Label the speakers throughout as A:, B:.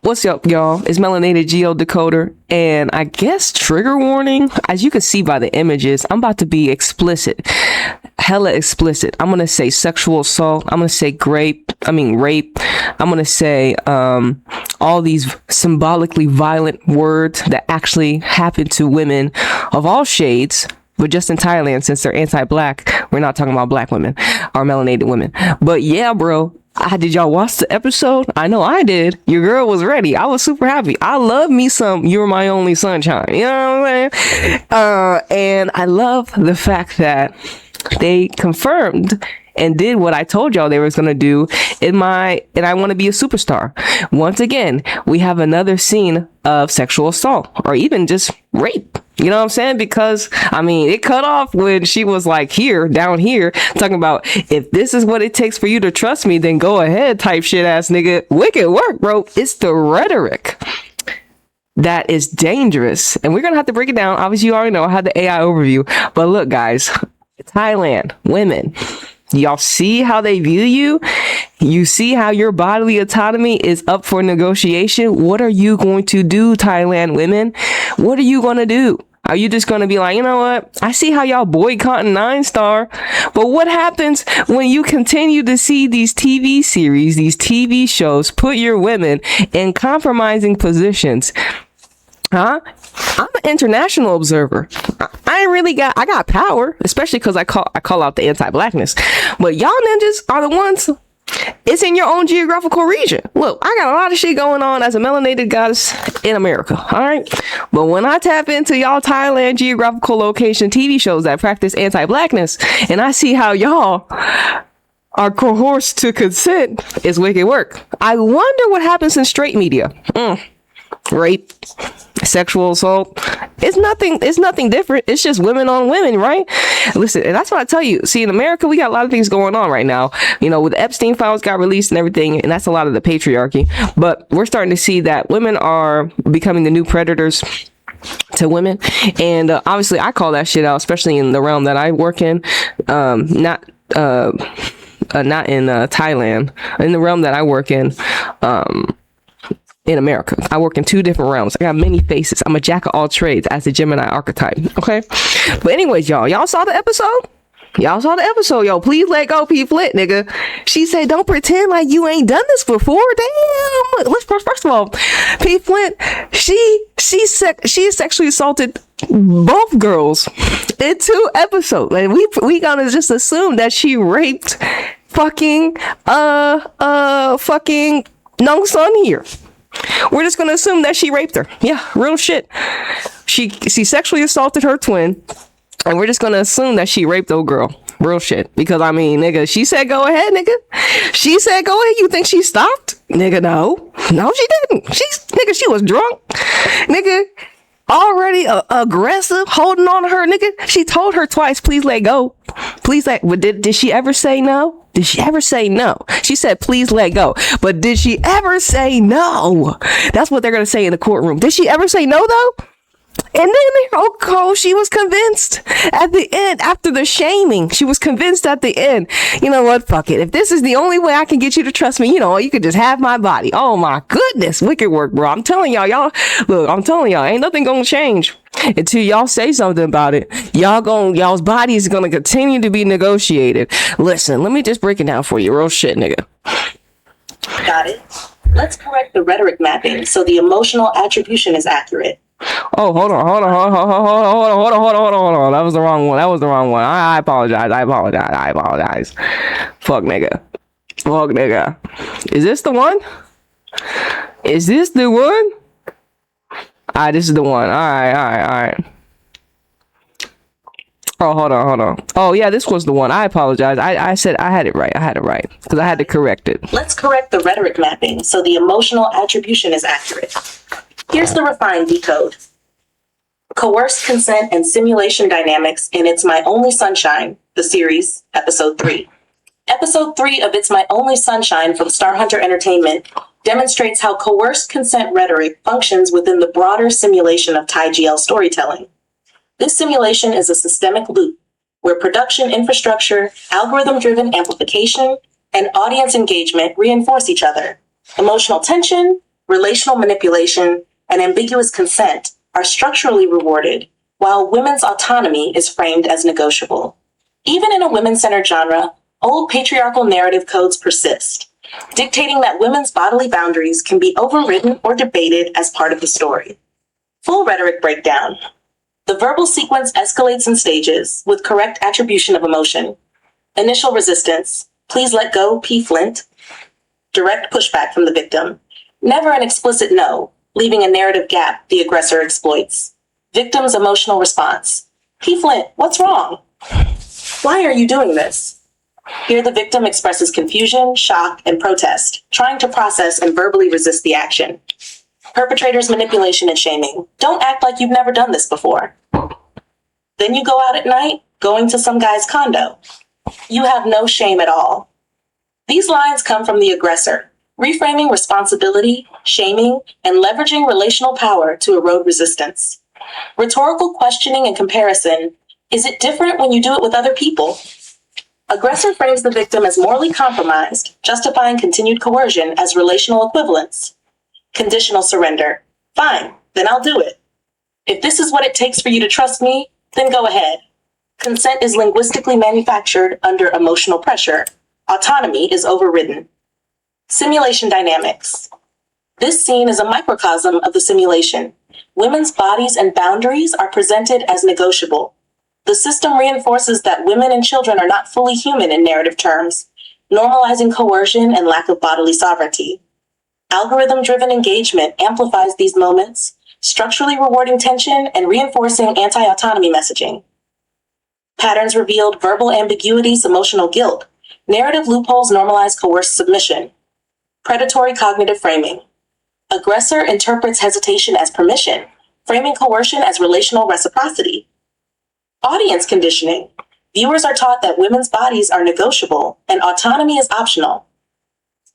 A: What's up, y'all? It's Melanated Geodecoder, and I guess trigger warning. As you can see by the images, I'm about to be explicit, hella explicit. I'm gonna say sexual assault. I'm gonna say rape. I'm gonna say all these symbolically violent words that actually happen to women of all shades. But just in Thailand, since they're anti-black, we're not talking about black women or melanated women. But yeah, bro. Did y'all watch the episode? I know I did. Your girl was ready. I was super happy. I love me some You're My Only Sunshine. You know what I'm saying? And I love the fact that they confirmed and did what I told y'all they was going to do and I Want to Be a Superstar. Once again, we have another scene of sexual assault or even just rape. You know what I'm saying? Because, I mean, it cut off when she was like down here, talking about, if this is what it takes for you to trust me, then go ahead, type shit ass nigga. Wicked work, bro. It's the rhetoric that is dangerous. And we're going to have to break it down. Obviously, you already know I had the AI overview. But look, guys, Thailand, women, y'all see how they view you? You see how your bodily autonomy is up for negotiation? What are you going to do, Thailand women? What are you going to do? Are you just going to be like, you know what? I see how y'all boycotting 9-Star, but what happens when you continue to see these TV series, these TV shows put your women in compromising positions? Huh? I'm an international observer. I got power, especially because I call out the anti-blackness. But y'all ninjas are the ones. It's in your own geographical region. Look, I got a lot of shit going on as a melanated goddess in America. All right. But when I tap into y'all Thailand geographical location TV shows that practice anti-blackness, and I see how y'all are coerced to consent, it's wicked work. I wonder what happens in straight media. Rape, sexual assault. It's nothing different. It's just women on women, right? Listen, and that's what I tell you. See, in America, we got a lot of things going on right now. You know, with the Epstein files got released and everything, and that's a lot of the patriarchy. But we're starting to see that women are becoming the new predators to women. And obviously, I call that shit out, especially in the realm that I work in. Not in Thailand. In the realm that I work in America. I work in 2 different realms. I got many faces. I'm a jack of all trades as the Gemini archetype. Okay. But anyways, y'all saw the episode? Yo, please let go, P. Flint, nigga. She said, don't pretend like you ain't done this before. Damn. First of all, P. Flint, she sexually assaulted both girls in 2 episodes. And we gonna just assume that she raped fucking Nong Sun here. We're just gonna assume that she raped her. Yeah, real shit. She sexually assaulted her twin, and we're just gonna assume that she raped old girl. Real shit. Because I mean, nigga, she said go ahead, nigga. She said go ahead. You think she stopped? Nigga, no, she didn't. She was drunk. Nigga, already aggressive, holding on to her, nigga. She told her twice, please let go. Please let. But did she ever say no? Did she ever say no? She said, please let go. But did she ever say no? That's what they're going to say in the courtroom. Did she ever say no, though? And then, she was convinced at the end, after the shaming, she was convinced at the end, you know what, fuck it. If this is the only way I can get you to trust me, you could just have my body. Oh my goodness, wicked work, bro. I'm telling y'all, ain't nothing gonna change until y'all say something about it. Y'all's body is gonna continue to be negotiated. Listen, let me just break it down for you, real shit, nigga.
B: Got it. Let's correct the rhetoric mapping so the emotional attribution is accurate.
A: Oh, hold on. That was the wrong one. I apologize. Fuck nigga. Is this the one? This is the one. All right. Oh, hold on. Oh, yeah, this was the one. I apologize. I said I had it right. Because I had to correct it.
B: Let's correct the rhetoric mapping so the emotional attribution is accurate. Here's the refined decode. Coerced Consent and Simulation Dynamics in It's My Only Sunshine, the series, Episode 3. Episode 3 of It's My Only Sunshine from Star Hunter Entertainment demonstrates how coerced consent rhetoric functions within the broader simulation of Thai GL storytelling. This simulation is a systemic loop where production infrastructure, algorithm-driven amplification, and audience engagement reinforce each other, Emotional tension, relational manipulation, and ambiguous consent are structurally rewarded, while women's autonomy is framed as negotiable. Even in a women-centered genre, old patriarchal narrative codes persist, dictating that women's bodily boundaries can be overridden or debated as part of the story. Full rhetoric breakdown. The verbal sequence escalates in stages with correct attribution of emotion. Initial resistance, please let go, P. Flint. Direct pushback from the victim. Never an explicit no, leaving a narrative gap the aggressor exploits. Victim's emotional response. P. Flint, what's wrong? Why are you doing this? Here the victim expresses confusion, shock, and protest, trying to process and verbally resist the action. Perpetrator's manipulation and shaming. Don't act like you've never done this before. Then you go out at night, going to some guy's condo. You have no shame at all. These lines come from the aggressor, reframing responsibility, shaming, and leveraging relational power to erode resistance. Rhetorical questioning and comparison. Is it different when you do it with other people? Aggressor frames the victim as morally compromised, justifying continued coercion as relational equivalence. Conditional surrender. Fine, then I'll do it. If this is what it takes for you to trust me, then go ahead. Consent is linguistically manufactured under emotional pressure. Autonomy is overridden. Simulation dynamics. This scene is a microcosm of the simulation. Women's bodies and boundaries are presented as negotiable. The system reinforces that women and children are not fully human in narrative terms, normalizing coercion and lack of bodily sovereignty. Algorithm-driven engagement amplifies these moments, structurally rewarding tension and reinforcing anti-autonomy messaging. Patterns revealed verbal ambiguities, emotional guilt. Narrative loopholes normalize coerced submission. Predatory cognitive framing. Aggressor interprets hesitation as permission, framing coercion as relational reciprocity. Audience conditioning. Viewers are taught that women's bodies are negotiable and autonomy is optional.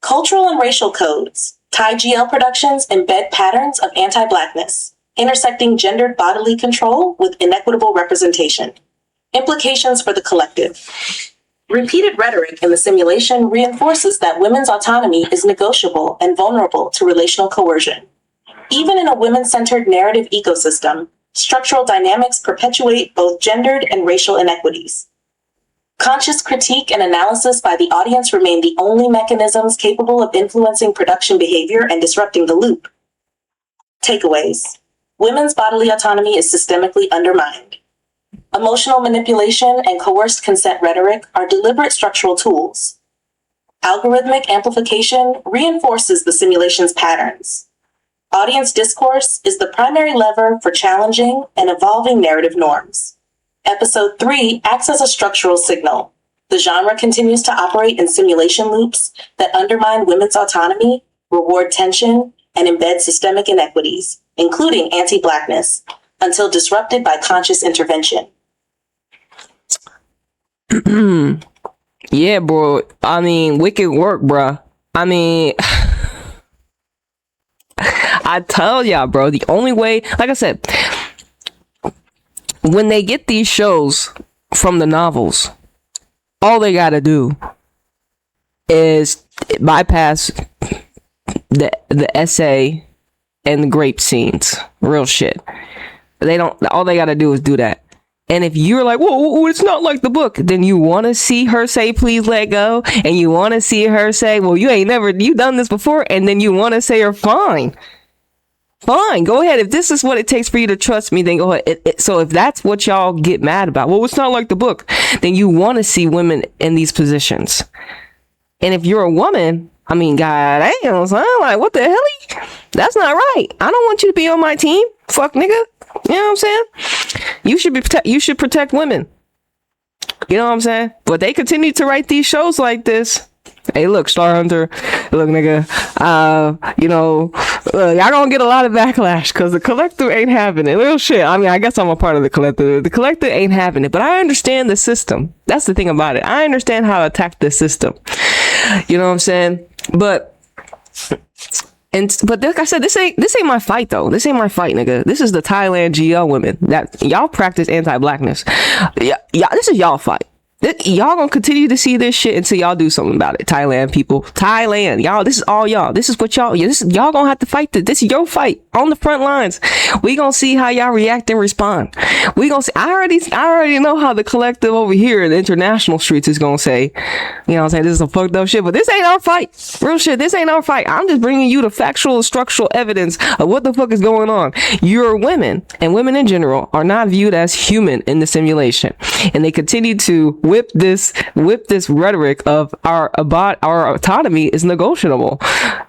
B: Cultural and racial codes. Thai GL productions embed patterns of anti-Blackness, intersecting gendered bodily control with inequitable representation. Implications for the collective. Repeated rhetoric in the simulation reinforces that women's autonomy is negotiable and vulnerable to relational coercion. Even in a women-centered narrative ecosystem, structural dynamics perpetuate both gendered and racial inequities. Conscious critique and analysis by the audience remain the only mechanisms capable of influencing production behavior and disrupting the loop. Takeaways. Women's bodily autonomy is systemically undermined. Emotional manipulation and coerced consent rhetoric are deliberate structural tools. Algorithmic amplification reinforces the simulation's patterns. Audience discourse is the primary lever for challenging and evolving narrative norms. Episode 3 acts as a structural signal. The genre continues to operate in simulation loops that undermine women's autonomy, reward tension, and embed systemic inequities, including anti-Blackness, until disrupted by conscious intervention.
A: Yeah, bro. I mean, wicked work, bro. I mean, I tell y'all, bro, the only way, like I said, when they get these shows from the novels, all they gotta do is bypass the essay and the grape scenes. Real shit. All they gotta do is do that. And if you're like, whoa, it's not like the book, then you want to see her say, please let go. And you want to see her say, well, you done this before. And then you want to say, fine, go ahead. If this is what it takes for you to trust me, then go ahead. So if that's what y'all get mad about, well, it's not like the book, then you want to see women in these positions. And if you're a woman, I mean, god damn, son, like, what the hell? That's not right. I don't want you to be on my team. Fuck nigga. You know what I'm saying? You should protect women. You know what I'm saying? But they continue to write these shows like this. Hey, look, Star Hunter. Look, nigga. Y'all gonna get a lot of backlash because the collector ain't having it. Real shit. I mean, I guess I'm a part of the collector. The collector ain't having it, but I understand the system. That's the thing about it. I understand how to attack the system. You know what I'm saying? But like I said, this ain't my fight though. This ain't my fight, nigga. This is the Thailand GL women that y'all practice anti-Blackness. Yeah, this is y'all fight. Y'all gonna continue to see this shit until y'all do something about it. Thailand people, Thailand, y'all, this is all y'all. This is what y'all, y'all gonna have to fight this. This is your fight on the front lines. We gonna see how y'all react and respond. We gonna see, I already know how the collective over here in the international streets is gonna say, you know what I'm saying, this is some fucked up shit, but this ain't our fight. Real shit, this ain't our fight. I'm just bringing you the factual and structural evidence of what the fuck is going on. Your women, and women in general, are not viewed as human in the simulation. And they continue to whip this rhetoric of our autonomy is negotiable,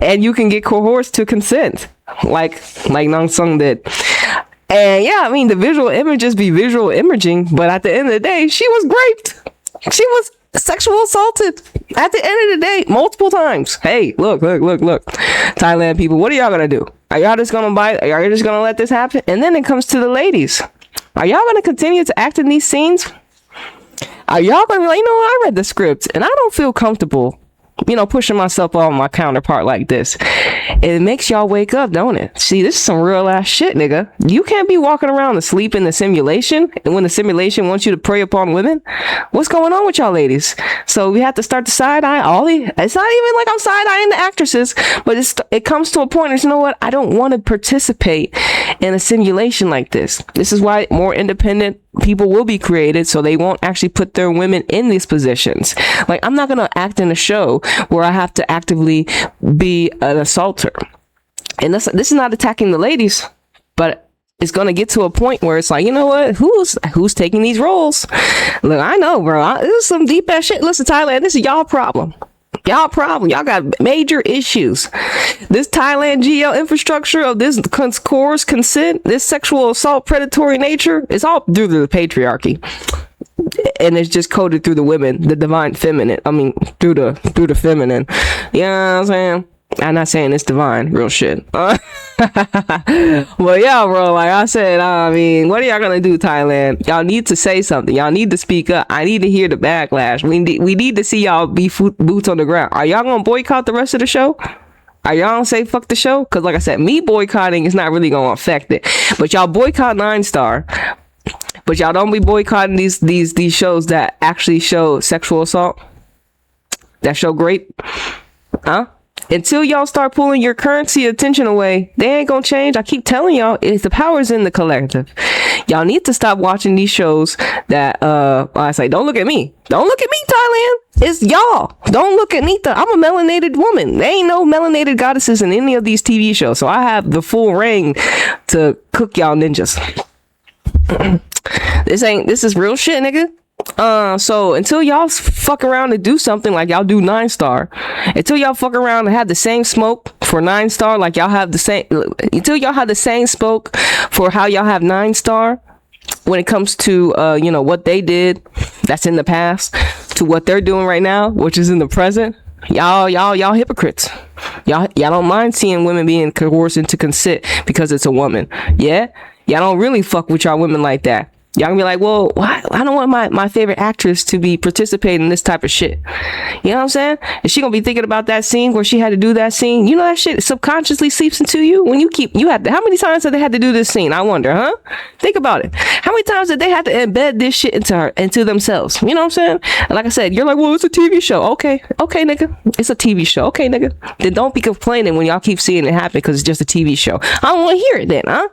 A: and you can get coerced to consent, like Nang Sung did. And yeah, I mean, the visual images be visual imaging, but at the end of the day, she was raped. She was sexual assaulted at the end of the day multiple times. Hey, look. Thailand people, what are y'all gonna do? Are y'all just gonna are y'all just gonna let this happen? And then it comes to the ladies. Are y'all gonna continue to act in these scenes? Are y'all gonna be like, you know what, I read the script and I don't feel comfortable, you know, pushing myself on my counterpart like this. It makes y'all wake up, don't it? See, this is some real ass shit, nigga. You can't be walking around asleep in the simulation, and when the simulation wants you to prey upon women. What's going on with y'all ladies? So we have to start to side eye it's not even like I'm side eyeing the actresses, but it comes to a point where, you know what, I don't want to participate in a simulation like this. This is why more independent people will be created, so they won't actually put their women in these positions. Like, I'm not gonna act in a show where I have to actively be an assaulter. And this is not attacking the ladies, but it's gonna get to a point where it's like, you know what, who's taking these roles? Look, I know, bro, this is some deep ass shit. Listen, Thailand, this is y'all problem. Y'all got major issues. This Thailand GL infrastructure of this coerced consent, this sexual assault predatory nature, it's all due to the patriarchy. And it's just coded through the women, the divine feminine. I mean, through the feminine. You know what I'm saying? I'm not saying it's divine, real shit. Well, yeah, bro, like I said, I mean, what are y'all gonna do, Thailand? Y'all need to say something. Y'all need to speak up. I need to hear the backlash. We need to see y'all be boots on the ground. Are y'all gonna boycott the rest of the show? Are y'all gonna say fuck the show? Because like I said, me boycotting is not really gonna affect it. But y'all boycott 9 Star. But y'all don't be boycotting these shows that actually show sexual assault, that show rape, huh? Until y'all start pulling your currency attention away, they ain't gonna change. I keep telling y'all, it's the power's in the collective. Y'all need to stop watching these shows that I say, don't look at me. Don't look at me, Thailand. It's y'all. Don't look at Nita. I'm a melanated woman. There ain't no melanated goddesses in any of these TV shows. So I have the full reign to cook y'all ninjas. This is real shit, nigga. So until y'all fuck around and do something like y'all do 9 Star, until y'all fuck around and have the same smoke for 9 Star, like y'all have the same, until y'all have the same smoke for how y'all have 9 Star when it comes to, you know, what they did, that's in the past, to what they're doing right now, which is in the present. Y'all hypocrites. Y'all don't mind seeing women being coerced into consent because it's a woman. Yeah? Y'all don't really fuck with y'all women like that. Y'all gonna be like, well, why? I don't want my favorite actress to be participating in this type of shit. You know what I'm saying? And she gonna be thinking about that scene where she had to do that scene. You know, that shit subconsciously seeps into you when you had to, how many times have they had to do this scene? I wonder, huh? Think about it. How many times did they have to embed this shit into themselves? You know what I'm saying? And like I said, you're like, well, it's a TV show. Okay, nigga. It's a TV show. Okay, nigga. Then don't be complaining when y'all keep seeing it happen because it's just a TV show. I don't want to hear it then, huh?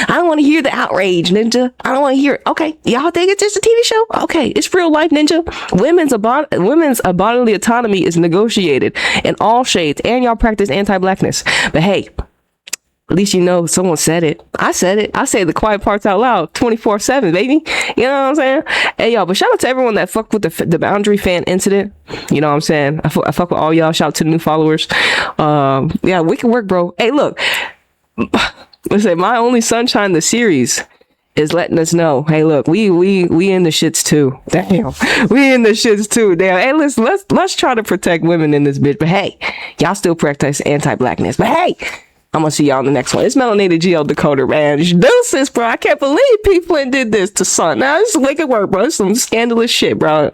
A: I don't want to hear the outrage, ninja. I don't want to hear it. Okay, y'all think it's just a TV show? Okay, it's real life, ninja. Women's bodily autonomy is negotiated in all shades, and y'all practice anti-blackness. But hey, at least you know someone said it. I said it. I say the quiet parts out loud 24/7, baby. You know what I'm saying? Hey, y'all, but shout out to everyone that fucked with the boundary fan incident. You know what I'm saying? I fuck with all y'all. Shout out to the new followers. Yeah, we can work, bro. Hey, look. Let's say My Only Sunshine, the series, is letting us know, hey, look, we in the shits too. Damn, we in the shits too. Damn. Hey, let's try to protect women in this bitch. But hey, y'all still practice anti-blackness. But hey, I'm gonna see y'all in the next one. It's Melanated GL Decoder, man. Deuces, bro. I can't believe people did this to Son. Now this is wicked work, bro. It's some scandalous shit, bro.